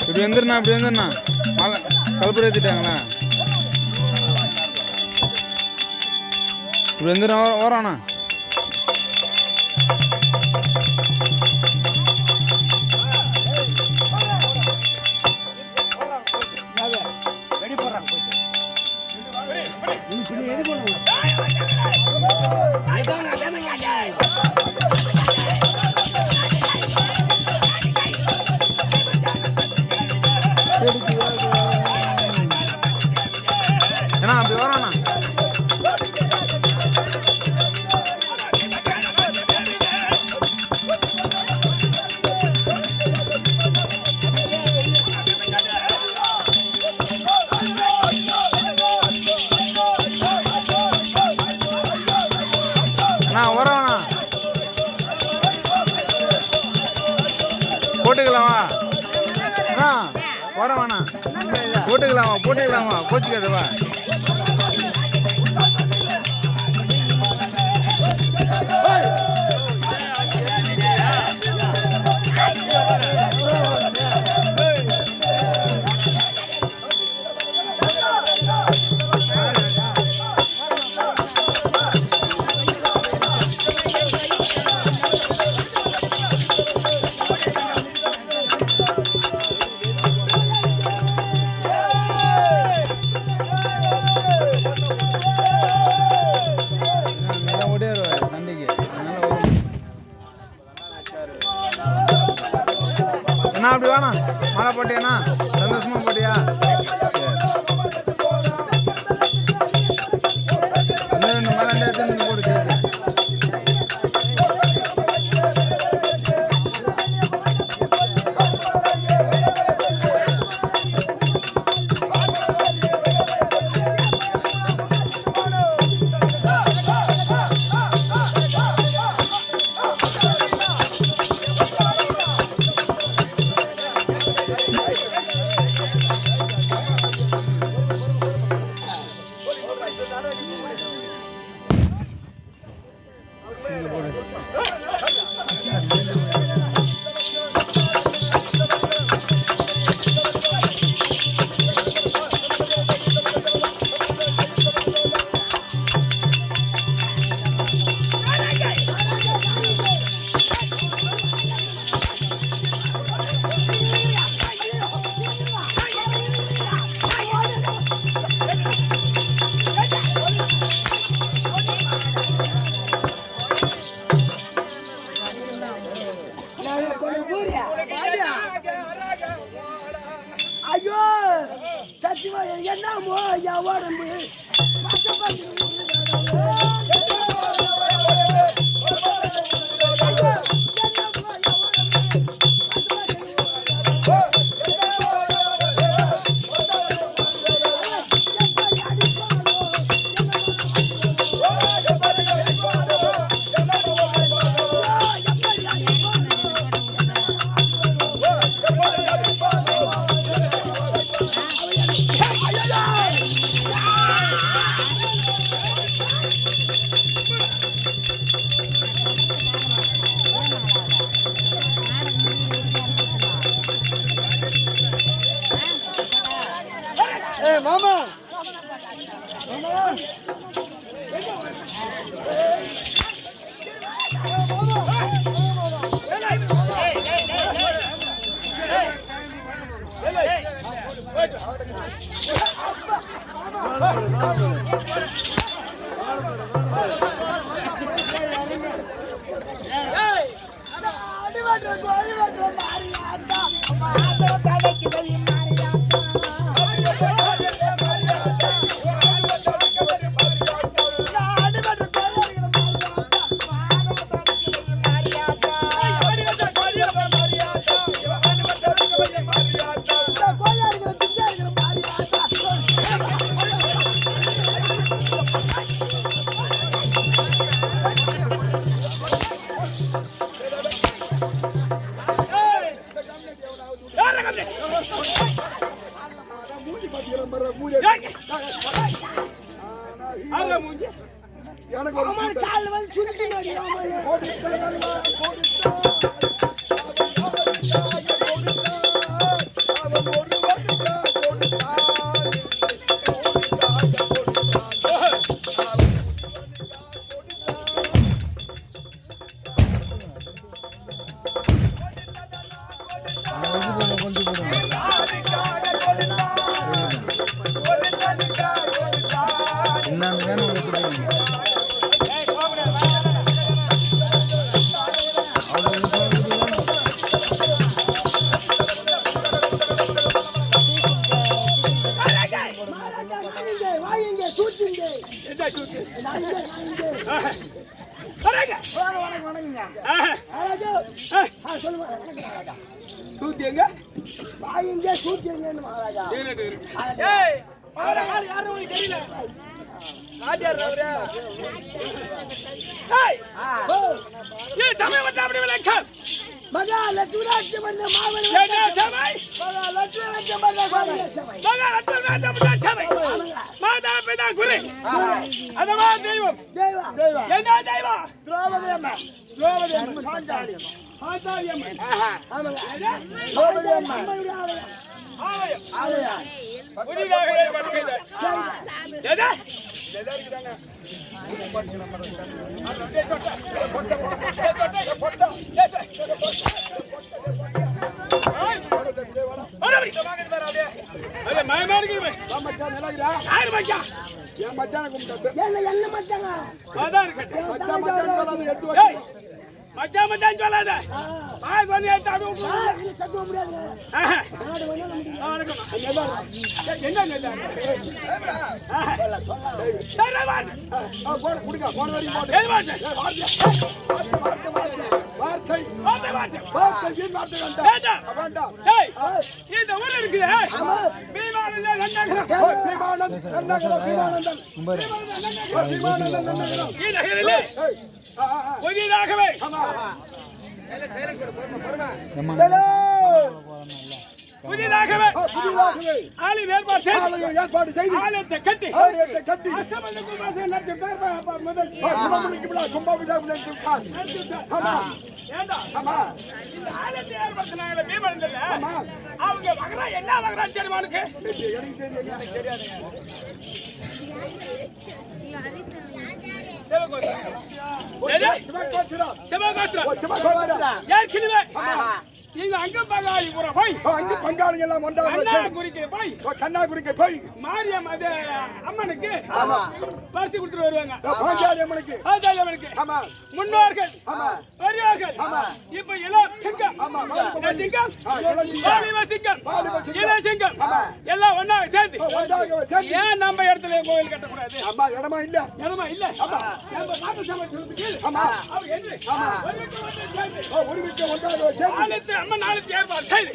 இப்படி வந்துருண்ணா இப்படி வந்துருண்ணா மழை கல்புரை ஏற்றிட்டாங்களா இப்படி வந்துடுறா வரோண்ணா ஏன்னா அப்படி வரோண்ணா வரோண்ணா போட்டுக்கலாமா வர வேணா போட்டுக்கலாமா கோச்சிக்காதவா அப்படி வேணாம் மழை போட்டியாண்ணா சந்தோஷமா போட்டியா மழை போட்டு உடம்பு மாமா எனக்கு ஒரு கால்ல வந்து சுருட்டி மச்சான் சொல்லாத இந்த ஊர் இருக்குது புதிதாகவே புதிதாகவே ஆளி ஏற்பாடு செய்து ஆலயத்தை கட்டி முதல் கும்பாபிஷேகம் அவங்க மகரா என்ன மகரா தெரியுமானுக்கு இங்க அங்க பங்காளி புற போய் அங்க பங்காளி எல்லாம் ஒன்றாக அண்ணா சேர்ந்து, குறிக்கிற போய் கண்ணாகுறிக்கு போய் மாரியம் அது அம்மனுக்கு ஆமா. பரிசு கொடுத்துட்டு வருவாங்க. பாஞ்சாலி அம்மனுக்கு பாஞ்சாலி அம்மனுக்கு ஆமா முன்னோர்கள் ஆமா பெரியோர்கள் ஆமா. இப்ப இளம் சிங்கம் ஆமா. இளம் சிங்கம் இளம் சிங்கம். வாலிப சிங்கம் வாலிப சிங்கம். இளம் சிங்கம் ஆமா. எல்லாம் ஒண்ணா சேர்ந்து ஒன்றாக சேர்ந்து, ஏன் நம்ம இடத்துல கோவில் கட்டக்கூடாது? அம்மா இடமா இல்ல இடமா இல்ல நம்ம நாட்டு சமயத்துக்கு ஆமா. அவர் என்று ஆமா. ஒரு வீட்டு ஒன்றை சேர்ந்து ஒரு வீட்டை ஒன்றாக சேர்ந்து ஆலயத்து அம்மன் ஆலயத்து ஏற்பாடு செய்து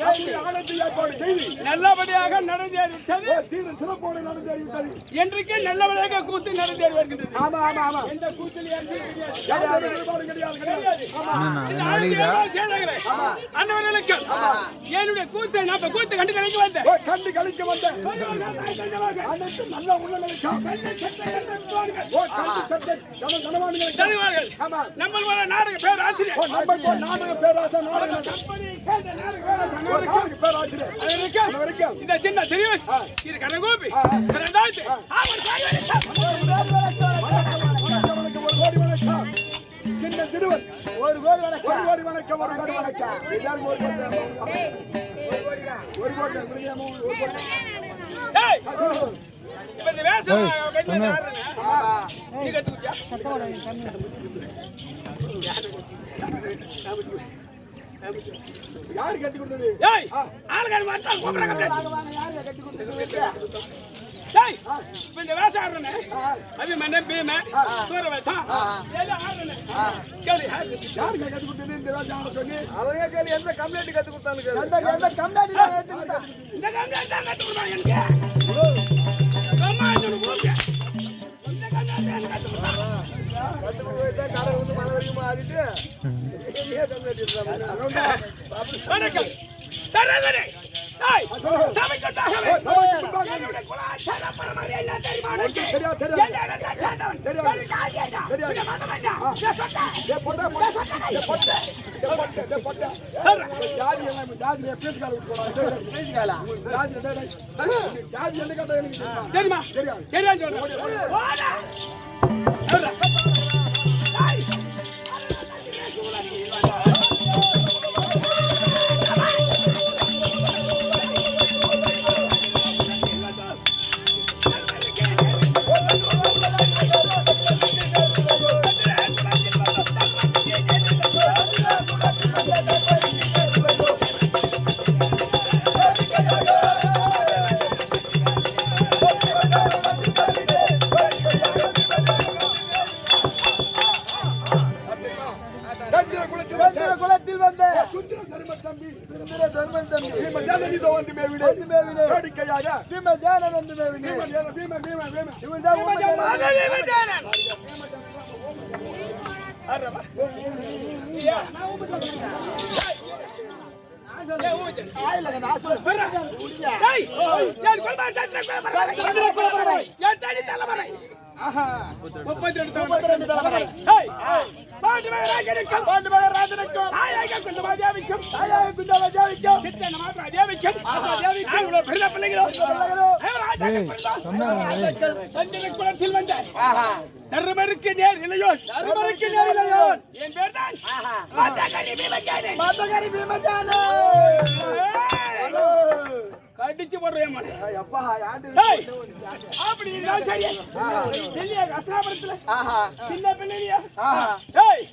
ஆனந்தி ஏற்பாடு செய்து நல்லபடியாக நடந்தேறிவிட்டது. தீர சிறப்போடு நடந்தேறிவிட்டது. என்றைக்கு நல்லபடியாக கூத்து நடந்தேறி வருகின்றது. ஆமா ஆமா ஆமா எந்த கூத்தில் யாருக்கு தெரியாது. கிடையாது, வேறுபாடு கிடையாது, கிடையாது. ஆமா இந்த ஆலயத்து ஏற்பாடு செய்தார்களே, அன்னவர்களுக்கு என்னுடைய கூத்தை நான் இப்ப கூத்து கண்டு கலைக்கு வந்தேன். கண்டு கழிக்க வந்த அனைத்து நல்ல உள்ளவர்களுக்கும் கண்டு சட்டை கனவான்களுக்கும் தருவார்கள். ஆமா நம்ம நாடக பேர் ஆசிரியர் நம்ம நாடக பேராசை நாடக கம்பெனியை சேர்ந்த நாடக பேர் ஆசிரியர். நாடக பேராசிரியர் அது வரைக்கும் இந்த சின்ன தெரியவன் இது கடகோபி இரண்டாவது அவர் ஒரு கோடி வணக்கம் சின்ன திருவன் ஒரு கோடி வணக்கம் ஒரு கோடி வணக்கம் ஒரு கோடி வணக்கம் எல்லாரும் ஒரு கோடி ஏய் இப்ப இந்த வேஷம் வெண்ணெய் ஆடுறேன். நீ கத்துக்கிட்டியா? யாரு கட்டி கொடுத்தது ஏய் ஆளுகார மாட்டா கூப்பிடுறாங்க அப்படியே. யாரு கட்டி கொடுத்தது ஏய் இப்ப இந்த வேஷம் ஆடுறேன். அது மண்ணே பீமே சூர வேஷம் எல்லாம் ஆடுறேன். கேளு யாரு கட்டி கொடுத்தது இந்த வேலை ஆட சொல்லி அவரே கேள்வி எந்த கம்ப்ளைண்ட் கத்து கொடுத்தாங்க எந்த கம்ப்ளைண்ட் கட்டி கொடுத்தா இந்த கம்ப்ளைண்ட் தான் கத்து கொடுத்தாங்க எனக்கு. அம்மா என்ன போங்க. இந்த கம்ப்ளைண்ட் கத்து கொடுத்தாங்க. கத்து கொடுத்தா கடை வந்து மலை வரைக்கும் மாறிட்டு ஏன் கம்ப்ளைண்ட் வணக்கம் தரவரே. ஏய் சாமி கட்டாகவே என்னுடைய குலாச்சார பரம்பரை என்ன தெரியுமா உனக்கு? தெரியாது, தெரியாது. என்ன என்ன சாண்டவன் தெரியாது. ஒரு காரியடா தெரியாது. இந்த மதமண்ணா சொட்ட டேய் பொட்ட ஜாதி எல்லாம் ஜாதி பேசுகால விட்டு போறாங்க பேசுகால ஜாதி ஜாதி என்ன கேட்டா எனக்கு தெரியுமா? தெரியாது. தெரியாது சொல்றேன். ஓடா ஓடா. ஏய் குலத்தில் வந்த சுந்தர தர்மன் தம்பி பீம ஜானகிதோ வந்து மேவினே வேடிக்கையாக பீம ஜானன் வந்து மேவினே இவன் தான் அரமா யா நான் உமது ஏய் ஓஜன் ஆயில நான் வரா ஏய் யார் கொல்மா சந்திர கொல்மா யார் தடி தலைவரை ஆஹா 32 தலைவரை ஏய் பாண்டுமக ராஜனுக்கும் தாயாக குந்தமாதேவிக்கும் சித்தன மாதா தேவிக்கும் நாங்களோ பெரிய பிள்ளைகளோ சந்திர குலத்தில் வந்த தர்மருக்கு நேர் இளையோன் என் பேர் தான் மாதகரி பீமஜானே கடிச்சு போடுறேன் மனே அப்பா யாண்டு அப்படி நான் சரி டெல்லியா அஸ்ராபுரத்துல சின்ன பிள்ளையா ஏய்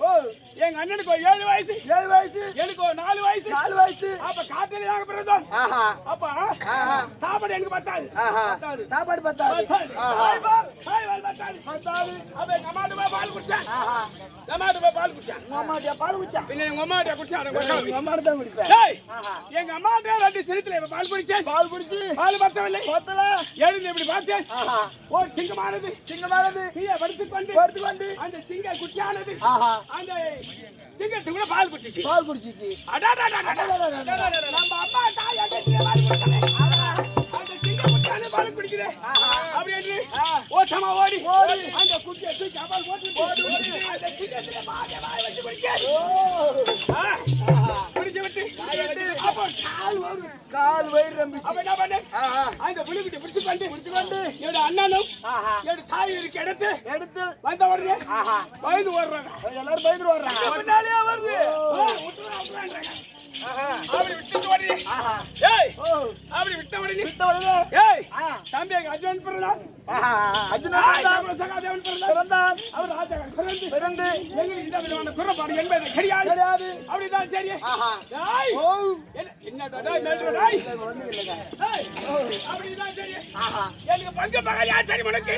எங்க அண்ணனுக்கு 7 வயசு எனக்கு 4 வயசு அப்ப காட்டுல நாங்க பிறந்தோம் அப்ப சாப்பாடு எனக்கு பத்தாது சாப்பாடு பத்தாது அப்ப எங்க அம்மாட்ட போய் பால் குடிச்சேன் பால் குடிச்சா பின்ன எங்க அம்மாட்ட குடிச்சேன் அம்மாட்ட தான் குடிப்பேன் ஏய் எங்க அம்மாட்ட 2 சிரித்துல பால் குடிச்சேன் பால் பத்தவில்லை எழுந்து இப்படி பார்த்தேன் ஓ சிங்கமானது கீழே படுத்துக்கொண்டு அந்த சிங்க குட்டியானது அந்த சிங்கத்துக்குள்ள பால் குடிச்சிச்சு நம்ம அம்மா தாய் அந்த சிங்க குட்டியானது பால் குடிக்குது அப்படி என்று ஓட்டமா ஓடி அந்த குட்டியை தூக்கி பால் போட்டு அந்த சிங்கத்துல பாலை வாய் வச்சு குடிச்சு விட்டு அப்போ கால் வயிறு ரம்பி அப்ப என்ன பண்ணு அந்த புலிகிட்ட பிடிச்சு கொண்டு என்னோட அண்ணனும் என்னோட தாய் இருக்க எடுத்து வந்த உடனே பயந்து ஓடுறாங்க எல்லாரும் பயந்து வர்றாங்க பின்னாலே வருது அப்படி விட்டு ஓடி ஏய் அப்படி விட்ட உடனே ஏய் தம்பி அர்ஜுனன் பிறந்தான் சகாதேவன் பிறந்தான் அவர் ராஜாக்கள் பிறந்து எங்களுக்கு இந்த விதமான குறைபாடு என்பது கிடையாது அப்படிதான் சரி என்னடா அப்படிதான் சரி எனக்கு பங்கு பகல் யார் சரி உனக்கு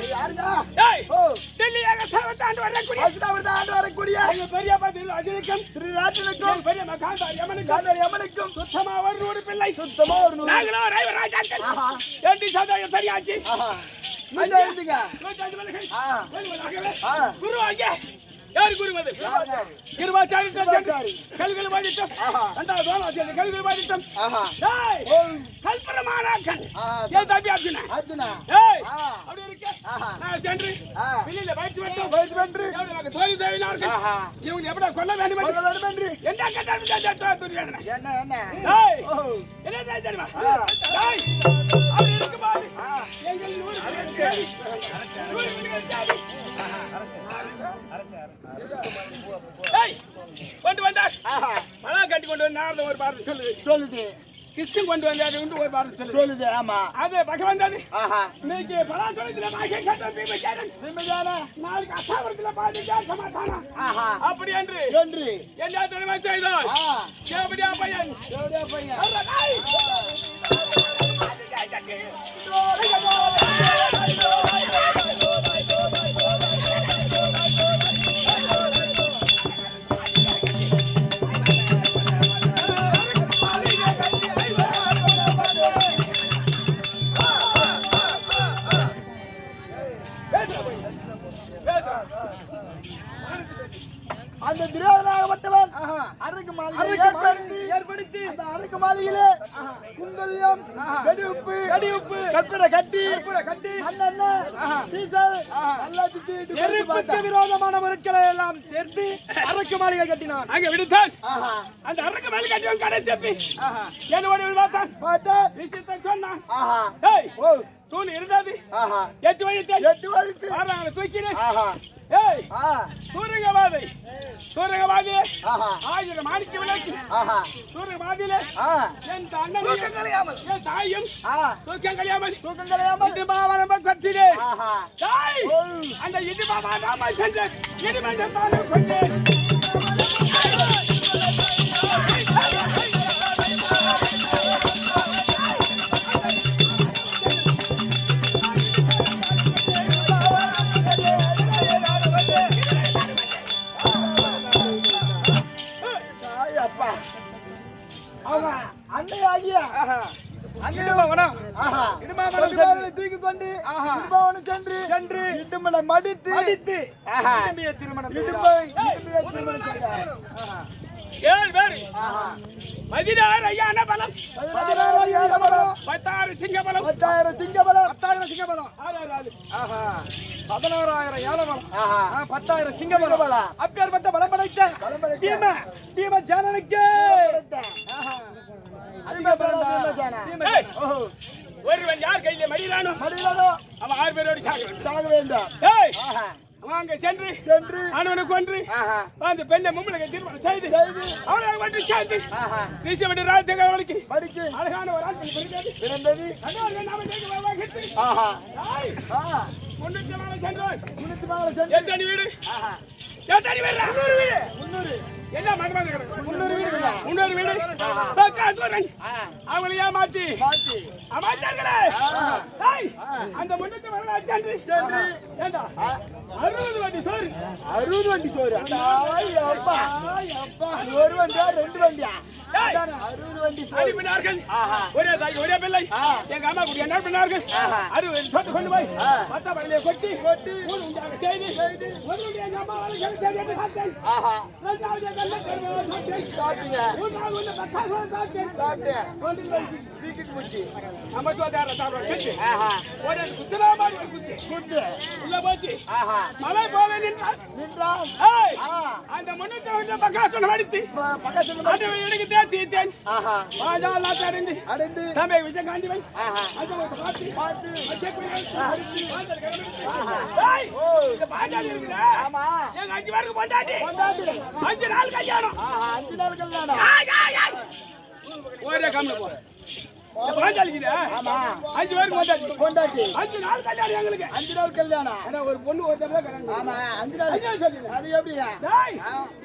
டெல்லியாக சவத்தாண்டு வரக்கூடிய எங்க பெரிய பதில் அஜினுக்கும் திரிராஜனுக்கும் பெரிய யமனுக்கும் சுத்தமா ஒரு பிள்ளை நாங்களோ ராஜாக்கள் எட்டி சதாயம் சரியாச்சு குரு அங்கே யார் குருமது கல்விகள் பாதித்தம் கல்விகள் பாதித்தம் கல்பரமானாக்கன் ஏன் தம்பி அர்ஜுனா அப்படி இருக்க நான் சென்று வெளியில பயிற்சி வென்று தோல்வி தேவையினார்கள் இவங்க எப்படி கொல்ல வேண்டும் என்று என்ன கேட்டால் என்ன தெரியுமா அப்படி இருக்கும்போது எங்கள் கொண்டு வந்தார் மழை கட்டி கொண்டு வந்து ஒரு பாரதி சொல்லுது கிறிஸ்து கொண்டு வந்தாரு ஒரு பாரதி சொல்லுது ஆமா அது பக்கம் வந்தது இன்னைக்கு பலாசோளத்துல நாளைக்கு அசாவரத்துல பாதி சமாதானா அப்படி என்று என்ன தெரியுமா செய்தார் தேவடியா பையன் அந்த துரியோதனாகப்பட்டவன் அரக்கு மாளிகை ஏற்படுத்தி அந்த அரக்கு மாளிகையிலே குங்கல்யம் கடியுப்பு கற்பூர கட்டி நெருப்புக்கு விரோதமான பொருட்களை எல்லாம் சேர்த்து அரக்கு மாளிகை கட்டினான் அங்க விடுத்தான் அந்த அரக்கு மாளிகை கட்டியவன் கடை செப்பி என்னோட பார்த்தான் விஷயத்தை சொன்னான் தூள் இருந்தது 8 வயது தூக்கினேன் சூரியவாதி 1000 மாணிக்க விளக்கு சூரியவாதியில என் அண்ணன் என் தாயும் தூக்கம் கழியாமல் இடிமாவனம் கட்டினேன் அந்த இடிமாவனம் செஞ்ச இடிமன்றத்தாலும் கொண்டேன் தூக்கி கொண்டு சென்று இடுமலை மடித்து திருமணம் பதினாறு ஐயான பலம் 10,000 சிங்க பலம் 10,000 சிங்க பலம் 16,000 யானை பலம் 10,000 சிங்க பலம் அப்பேற்பட்ட பலம் படைத்த பீம ஜானனுக்கு ஒருவன் யார் கையில மடியிலானோ அவன் 6 பேரோடு சாக வேண்டும் அங்க சென்று அவனை கொன்று அந்த பெண்ணை மும்மலுக்கு திருமணம் செய்து அவளை மட்டும் சேர்ந்து நீச்சபடி ராஜ்யங்களுக்கு அழகான ஒரு ஆள் பிறந்தது எத்தனை வீடு என்ன முன்னூறு வீடு அவங்களை ஏமாத்தி அமைச்சார்களே அந்த முன்னூத்தி வரலாற்று சென்று 60 வண்டி சோறு ஒரு வண்டியா 2 வண்டியா 60 வண்டி அனுப்பினார்கள் ஒரே தாய் ஒரே பிள்ளை எங்க அம்மா கூட என்ன பண்ணார்கள் 60 சொத்து கொண்டு போய் மத்த வண்டியை கொட்டி செய்து முதலுடைய எங்க அம்மா மலை போல நின்றான் அந்த முன்னூத்தி பக்காசன் அடித்து எனக்கு தேத்தேன் அடைந்து தம்பி விஜயகாந்தி வை எங்க 5 பேருக்கு பொண்டாட்டி 5 நாள் கல்யாணம் கல்யாணம். 5 நாள் கல்யாணம். ஒரே கம்மி போ. பாஞ்சாலிக்குதா? ஆமா. 5 பேருக்கு கொண்டாட்டி. 5 நாள் கல்யாணம் எங்களுக்கு. 5 நாள் கல்யாணம். ஏன்னா ஒரு பொண்ணு ஒருத்தர் தான் கல்யாணம். ஆமா 5 நாள். அது எப்படியா? டேய்,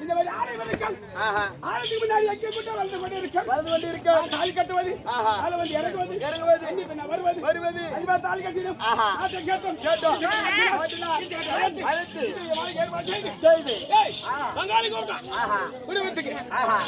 இந்த மாதிரி ஆடை வரைக்கும் ஆஹா. ஆளுக்கு முன்னாடி எங்கே கூட்ட வந்து கொண்டு இருக்கும். வந்து கொண்டு இருக்க. தாலி கட்டுவது, ஆஹா. ஆள வந்து இறங்குவது, எங்க பின்ன வருவது, அஞ்சு தாலி கட்டிடும். ஆஹா. அதை கேட்டோம். அழைத்து. ஏற்பாடு செய்து. செய்து. ஏய், பங்காளி கூட்டம். ஆஹா. குடும்பத்துக்கு. ஆஹா.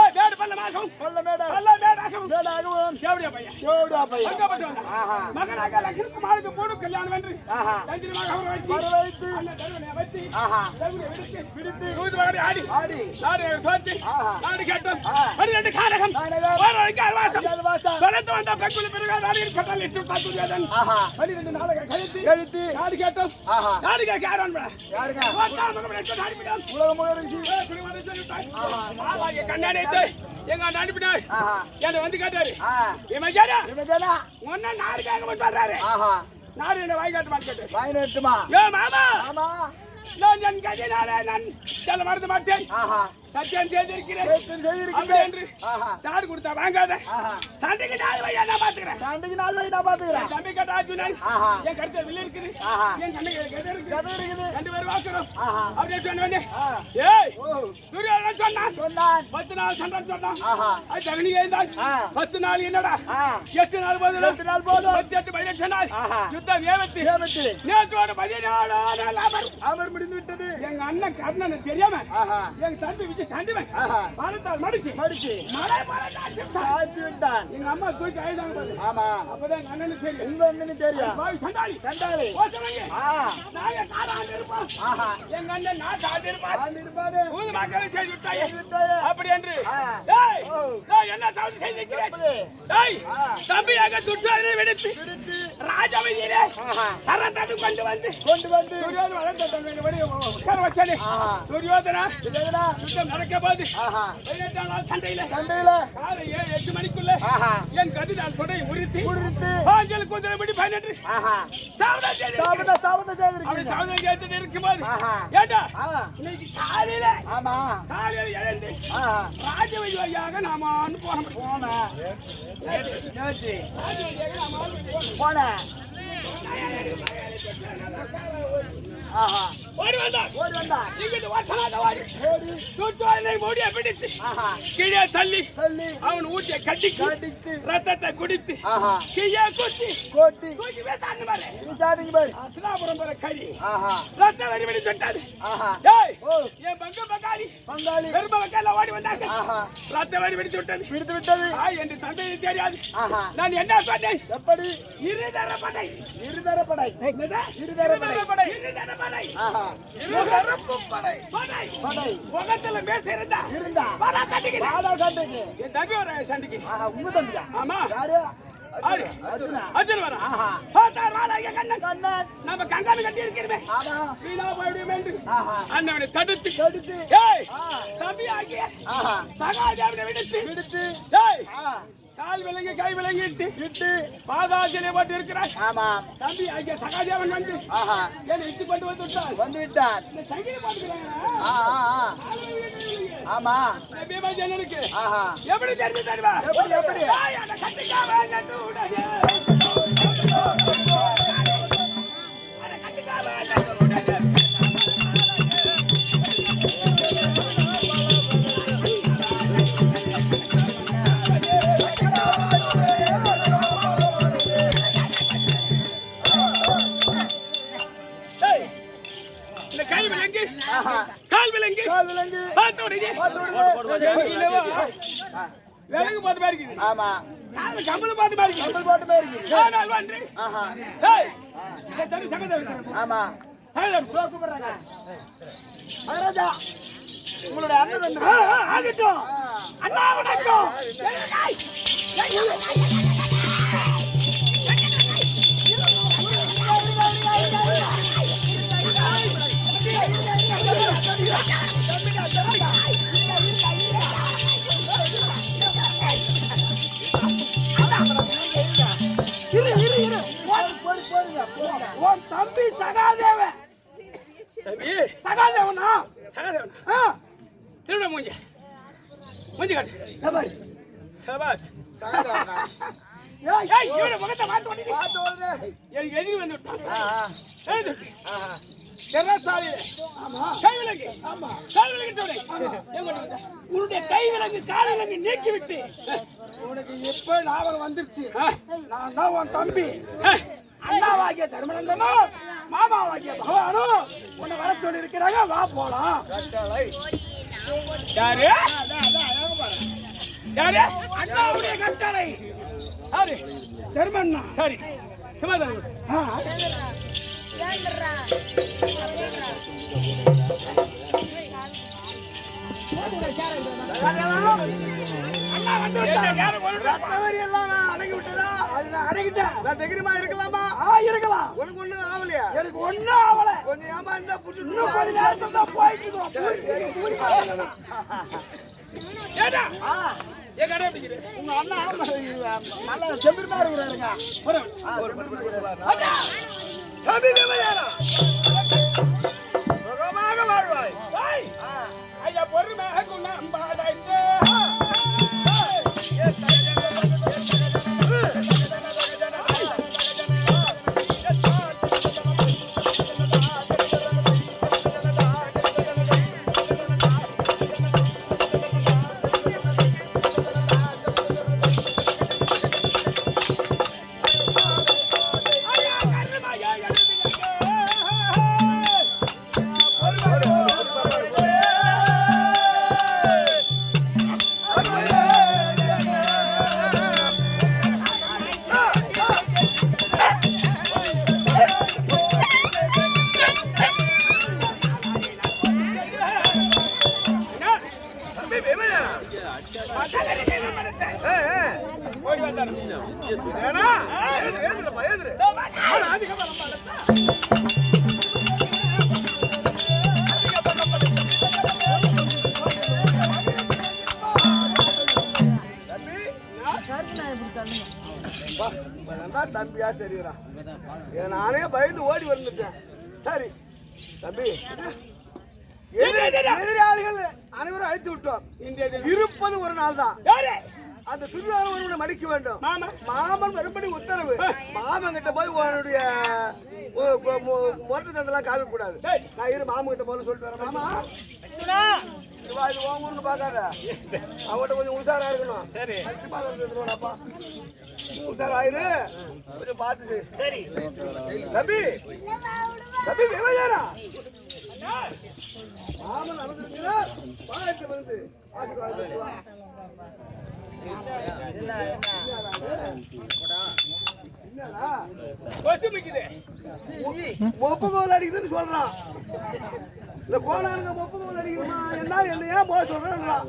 ஏய், மேடு பள்ளமாகவும், கொல்ல மேடம். பள்ள மேடாகவும், மேடாகவும். கேவடியா பையன். ஜோடா பையன். பங்கப்பட்டு வந்தான். ஆஹா. மகனாக லட்சுமிக்குமாருக்கு மூணு கல்யாணம் என்று ஆஹா. தந்திரமாக அவரை வச்சு, வரவைத்து. அந்த தருவனை வைத்து, ஆஹா. தருவனை விடுத்து, தூதுவளை ஆடி, ஆடி. நாடு சோத்தி, ஆஹா. நாடு கேட்டோம். ஆஹா. 12 காரகம், காரகம். 12 அல்வாசம், அது வாசம். பலத்து வந்த பெக்குலி பிறகு நாடில் கட்டால் இட்டு தாக்குதியதன். ஆஹா. 12 நாளக கழித்து, கழித்து. நாடு கேட்டோம். ஆஹா. நாடு கேட்க ஆரம்பி. யாருங்க? வாத்தால் மகன் எடுத்து நாடிவிட்டான். உலகம் முழுவதும் குடிமகனை சொல்லிவிட்டான். ஆளாகிய கண்ணாடியத்தை எங்க அண்ணன் அனுப்பினார். ஆஹா. என்னை வந்து கேட்டாரு. ஆஹா. இமஜாரா, இவதேனா? உன்ன நாடு கேட்க மட்டும் வர்றாரு. ஆஹா. நாடு என்ன வாய் காட்ட மாட்டேன். வாய் நிறுத்துமா? ஏ மாமா, ஆமா. நான் என் கதையினால நான் சொல்ல மறந்து மாட்டேன். ஆஹா. சத்தியம் செய்திருக்கிறேன். சத்தியம் செய்திருக்கிறேன். அப்படி என்று ஆஹா. நாடு கொடுத்தா வாங்காத. ஆஹா. சண்டைக்கு நாள் வையா நான் பாத்துக்கிறேன். சண்டைக்கு நாள் வை நான் பாத்துக்கிறேன். தம்பி கேட்டா சொன்னான். ஆஹா. என் கருத்து வில்லு இருக்குது. ஆஹா. என் கண்ணுக்கு கதை இருக்குது. கதை இருக்குது. 2 பேரும் வாக்குறோம். ஆஹா. அப்படியே சொன்னே. ஆ. ஏய், ஓ. துரியோதனன் சொன்னான். சொன்னான். 10 நாள் சண்டை சொன்னான். ஆஹா. அது தகுனியே தான். ஆ. 10 நாள் என்னடா? ஆ. 8 நாள் போதும். 8 நாள் போதும். 18 18 நாள். ஆஹா. யுத்தம் ஏவத்து. ஏமத்து. நேற்றோடு 14 நாள் அமர். அமர் முடிந்து விட்டது. எங்க அண்ணன் கர்ணன் தெரியாம ஆஹா. எங்க தம்பி விஜய் கண்டுவன் ஆஹா. பாலத்தால் மடிச்சு மடிச்சு. மழை மழை காய்ச்சி விட்டான். காய்ச்சி விட்டான். எங்க அம்மா தூக்கி அழுதாங்க பாரு. ஆமா. அப்பதான் எங்க அண்ணனுக்கு தெரியும். உங்க அண்ணனுக்கு தெரியும். பாவி சண்டாளி. சண்டாளி. ஓசனங்க. ஆ. நாங்க காடாண்டு இருப்போம். ஆஹா. எங்க அண்ணன் நாட்டாண்டு இருப்பான். ஆள் இருப்பாரு. ஊது மக்களை செய்து விட்டாயே. விட்டாயே. அப்படி என்று ஆ. டேய், ஓ. டேய், என்ன சவுதி செய்திருக்கிறேன். அப்படி. டேய், ஆ. தம்பி எங்க துட்டாரை விடுத்து பிடித்து. ராஜவதியிலே ஆஹா. தரத்தட்டு கொண்டு வந்து கொண்டு வந்து. துரியோதன வளர்ந்த தம்பி வடி உட்கார வச்சானே. ஆஹா. துரியோதனா இதேனா? யுத்தம் நடக்க போது ஆஹா. 18 நாள் சண்டையில சண்டையில. காலை 7-8 மணிக்குள்ள ஆஹா. என் கதிரால் கொடை உரித்து உரித்து. ஆஞ்சல் குதிரை படி 12 ஆஹா. சாவதா செய்து சாவத சாவத அப்படி செய்திருக்கீங்க. சாவதா கேட்டு இருக்கும்போது ஆஹா. ஏண்டா ஆ. இன்னைக்கு காலையில ஆமா. காலையில எழுந்து ஆஹா. ராஜவதி வழியாக நாமான்னு போக முடியும். போன. நேற்று. ராஜவதி வழியாக நாமான்னு போகணும். போன. ஆஹா. ஓடி வந்தான். ஓடி வந்தான். இங்கிட்டு ஓட்டலாத ஓடி ஓடி. துட்டாரை மூடிய பிடித்து ஆஹா. கீழே தள்ளி தள்ளி. அவன் ஊட்டிய கட்டிக்கு கடித்து. ரத்தத்தை குடித்து ஆஹா. கீழே குத்தி கோட்டி. தூக்கி வேசாண்டு பாரு. விசாரிங்க பாரு. அஸ்லாபுரம் வர கறி ஆஹா. ரத்த வரி வரி தொட்டாது. ஆஹா. டேய், ஓ. என் பங்கு பங்காளி பங்காளி. பெரும்ப வக்கால ஓடி வந்தாங்க. ஆஹா. ரத்த வரி வரி தொட்டது. பிடித்து விட்டது. ஆய் என்று தந்தையை தெரியாது. ஆஹா. நான் என்ன சொன்னேன்? எப்படி? இருதரப்படை. இருதரப்படை. என்னது? இருதரப்படை. இருதரப்படை. ஆஹா. இருதரப்படை. படை. படை. முகத்துல மேச இருந்தா இருந்தா. வாடா கட்டிக்கிட்டு. வாடா சண்டைக்கு. என் தம்பி வர சண்டைக்கு. ஆஹா. உங்க தம்பியா? ஆமா. யாரு? ஆறு. அர்ஜுனா. அர்ஜுன் வரா. ஆஹா. பார்த்தார் வாடா கண்ணன். கண்ணன். நம்ம கங்கான கட்டி இருக்கிறமே. ஆமா. வீணா போய்விடும் என்று ஆஹா. அண்ணவனை தடுத்து தடுத்து. ஏய், ஆ. தம்பி ஆகிய ஆஹா. சகாதேவனை விடுத்து பிடித்து. ஏய், ஆ. கால் விலங்கி கை விலங்கி இட்டு இட்டு. பாதாசிலே போட்டு இருக்கிறாய். ஆமா. தம்பி ஆகிய சகாதேவன் வந்து ஆஹா. என்னை இட்டு கொண்டு வந்து விட்டான். வந்து விட்டான். இந்த சங்கிலி போட்டுக்கிறாங்க. ஆ, ஆ, ஆ. ஆமா. பீமா ஜனனுக்கு ஆஹா. எப்படி தெரிஞ்சு தருவா? எப்படி, எப்படி? ஏய், அந்த கட்டிக்காம நட்டு உடனே. அந்த கட்டிக்காம நட்டு உடனே. ஏய், இந்த கை விலங்கு ஆஹா. கால் விலங்கு கால் விலங்கு. பார்த்த உடனே இல்லவா? ஆ. விலங்கு போட்டு மாதிரி இருக்குது. ஆமா. கால் கம்பளம் போட்டு மாதிரி இருக்குது. கம்பல் போட்டு போயிருக்கு. ஆனால் வந்து ஆஹா. ஏய், இந்த தம்பி சகதேவன் ஆமா. சகதேவன் இதோ கூப்பிடுறாங்க. மகாராஜா, உங்களுடைய அண்ணன் வந்து. ஆகட்டும். ஆ. அண்ணா வணக்கம். ஏய், உன் தம்பி சகாதேவன். தம்பி சகாதேவனா? சகாதேவனா? திருட மூஞ்ச. மூஞ்சி காட்டு சபாஷ் சபாஷ் சாயந்தரம் ஏய் ஏய் இவன முகத்தை மாத்து ஓடி பார்த்து ஓடுறே. எனக்கு எதிரி வந்து விட்டான் எழுது ஆஹா. கரசாலில ஆமா கை விலங்கு ஆமா கால் விலங்கிட்டோடே ஆமா எங்க வந்த உன்னுடைய கை விலங்கு கால் விலங்கு நீக்கி விட்டு உனக்கு எப்ப ஞாபகம் வந்துருச்சு நான் தான் உன் தம்பி அண்ணாவாகிய தர்மநந்தனோ மாமாவாகிய பகவானோ உன்னை வர சொல்லி இருக்கிறாங்க வா போலாம் கட்டளை. யாரு யாரு அண்ணாவுடைய கட்டளை யாரு தர்மண்ணா சரி சமாதானம் அண்ணா வந்து விட்டாங்க. யாரு கொல்றா தவறி எல்லாம் நான் அடங்கி விட்டதா? அது நான் அடங்கிட்டேன் நான் தைரியமா இருக்கலாமா? இருக்கலாம் உனக்கு ஒண்ணும் ஆகலையா? எனக்கு ஒண்ணும் ஆகல கொஞ்சம் ஏமாந்தா புடிச்சு இன்னும் கொஞ்ச நேரத்துல தான் போயிட்டு இருக்கோம். ஏடா ஏ கடை பிடிக்குது உங்க அண்ணா நல்ல செம்பிருமா இருக்கிறாருங்க தம்பி விமயாரா, சுகமாக வாழ்வாய். ஏய் ஐயா பொறுமையாக குணம்பாடைந்து தம்பி விமயாரா, ஓடி வந்தாரு ஏனா ஏதுறப்பா ஏதுற. தம்பியா தெரியுறா, நானே பயந்து ஓடி வந்துட்டேன். சரி தம்பி, எதிராளிகள் அனைவரும் அழைத்து விட்டோம். இருப்பது ஒரு நாள் தான். யாரு அந்த திருவிழாவை ஒருவனை மடிக்க வேண்டும். மாமா மாமன் மறுபடி உத்தரவு. மாமன் கிட்ட போய் உன்னுடைய மொட்டை தந்தெல்லாம் காமிக்க கூடாது. நான் இரு மாமன் கிட்ட போல சொல்லிட்டு வரேன். மாமா இது உன் ஊருக்கு பார்க்காத, அவன்கிட்ட கொஞ்சம் உஷாரா இருக்கணும். சரி அப்பா உஷாராயிரு, கொஞ்சம் பார்த்து. சரி தம்பி தம்பி விவசாயா மாமன் நடந்திருக்கிறார். பாயத்து வந்து மொப்பு கோல் அடிக்குதுன்னு சொல்றான். இந்த கோளாறுங்க மொப்பு கோல் அடிக்குதுமா என்ன என்ன ஏன் போக சொல்றான்?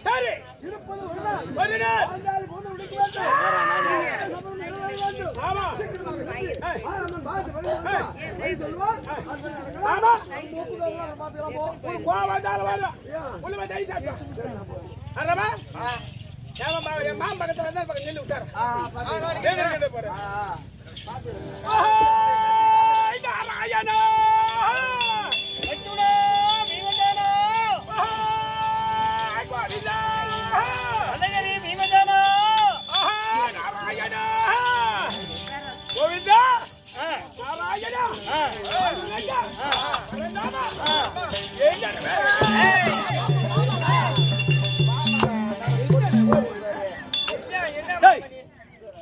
சரி இருப்பது ஒரு நாள். ஒரு நாள் பாஞ்சாலி பொண்ணு விடுக்க வேண்டும். ஆமா மாமன் பார்த்து வெளியே சொல்லுவான். ஆமா மொப்பு கோல் பார்த்துக்கலாம் போ. கோவம் வந்தாலும் வரலாம் உள்ள வந்து அடி சாப்பிட்டா அரமா என் மாம் பக்கத்துல இருந்தா பக்கம் நின்று விட்டாரு போறேன் நாராயணா கோவிந்தா நாராயணா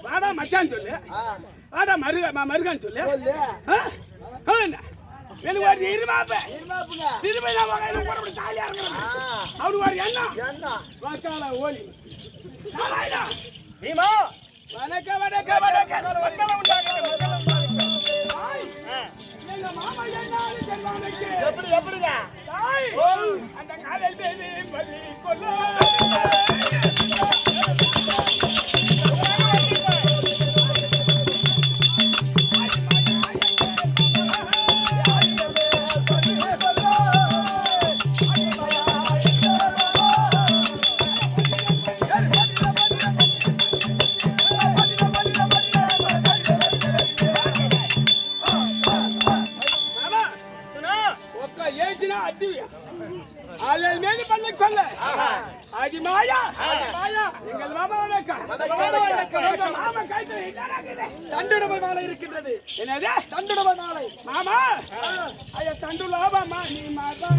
வாடா மச்சான் சொல்லு, வாடா மருகான்னு சொல்லு. எனக்கு ஒரு இருமாப்ப திரும்ப ஜாலியா இருக்கணும். அவனுக்கு ஒரு எண்ணம் வாக்காள ஓலி நாராயணா பீமா வணக்கம் வணக்கம் வணக்கம். எங்க மாமா என்ன செல்வானுக்கு எப்படிங்க தாய் அந்த காலையில் பேசி பள்ளி கொள்ள ఏజ్ அடினா அடிவியா அதில் மீது பண்ணி கொள்ள அடி மாயா எங்கள் மாமா வணக்கம் எங்கள் மாமா கைத்துல தண்டுடமை மாலை இருக்கின்றது என்னது தண்டுடமை மாலை மாமா ஐயா தண்டு லாபமா நீ மாதா